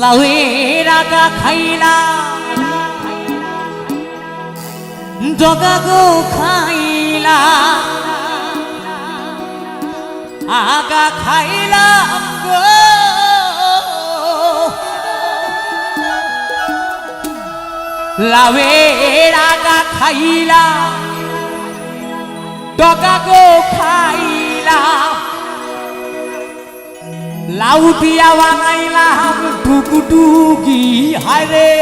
লাউয়ের আগা খাইলা ডগা গো খাইলা আগা খাইলাম গো লাউয়ের আগা খাইলা ডগা গো খাইলা লাউ দিয়া বানাইলাম টুকুটুকি হায়রে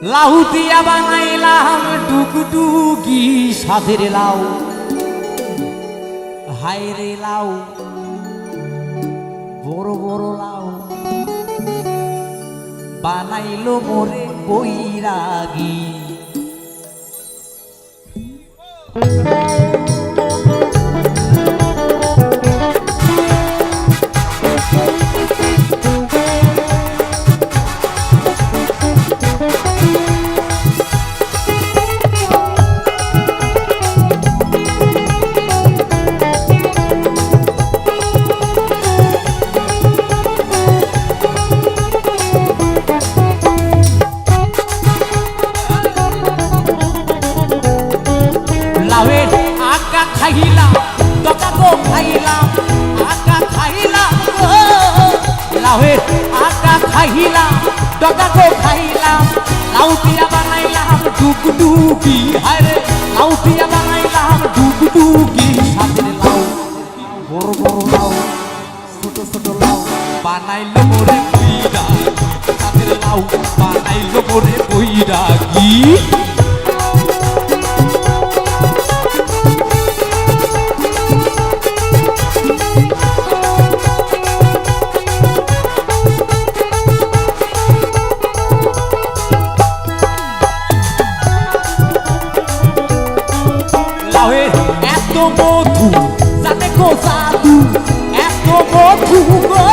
লাউ দিয়া বানাইলাম টুকুটুকি সাধের লাউ হায়রে লাউ বড় বড় লাউ বানাইলো মোরে বৈরাগী খাইলাম ডগা গো খাইলাম আগা খাইলাম লাউয়ের আগা খাইলাম ডগা গো খাইলাম লাউ দিয়া বানাইলাম টুকুটুকি হায়রে লাউ দিয়া বানাইলাম টুকুটুকি সাথে লাউ বড় বড় লাউ ছোট ছোট লাউ বানাইলো মোরে বৈরাগী সাথে লাউ বানাইলো মোরে বৈরাগী এত মধু জানে গো জাদু এত মধু গো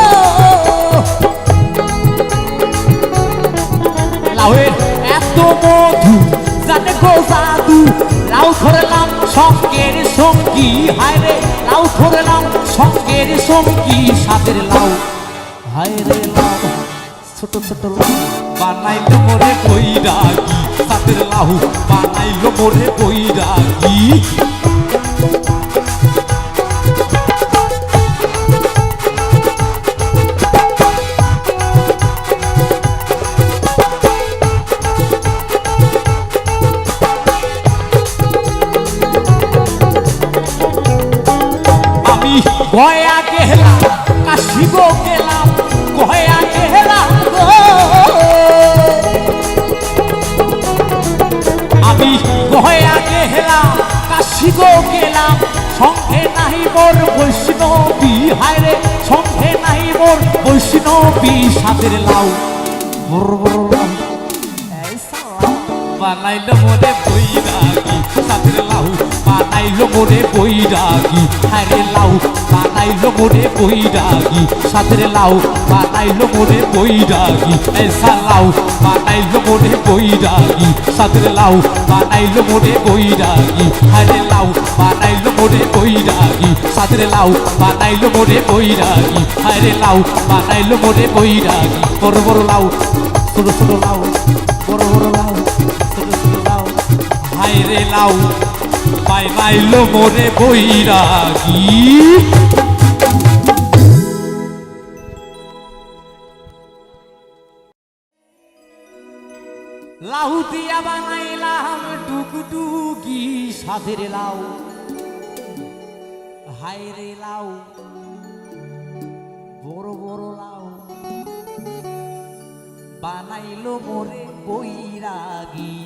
লাউয়ের এত মধু জানে গো জাদু লাউ ধরলাম সঙ্গের সঙ্গী হায়রে লাউ ধরলাম সঙ্গের সঙ্গী সাদের লাউ হায়রে লাউ ছোট ছোট লাউ বানাইলো মোরে বৈরাগী সাদের লাউ বানাইলো মোরে বৈরাগী গয়া গেলাম কাশি গো গেলাম গয়া গেলাম গো আমি গয়া গেলাম কাশি গো গেলাম সঙ্গে নাহি মোর বৈষ্ণবী হায়রে সঙ্গে নাহি মোর বৈষ্ণবী সাদের লাউ বড় বড় লাউ বানাইলো মোরে বৈরাগী সাদের লাউ বানাইলো মোরে বৈরাগী হায়রে লাউ বানাইলো মোরে বৈরাগী সাদের লাউ বানাইলো মোরে বৈরাগী এসা লাউ বানাইলো মোরে বৈরাগী সাদের লাউ বানাইলো মোরে বৈরাগী হায়রে লাউ বানাইলো মোরে বৈরাগী সাদের লাউ বানাইলো মোরে বৈরাগী হায়রে লাউ বানাইলো মোরে বৈরাগী বড় বড় লাউ ছোট ছোট লাউ বড় বড় লাউ হায়রে লাউ বানাইলো মোরে বৈরাগী লাউ দিয়া বানাইলাম টুকুটুকি সাধের লাউ হায়রে লাউ বড় বড় লাউ বানাইলো মোরে বৈরাগী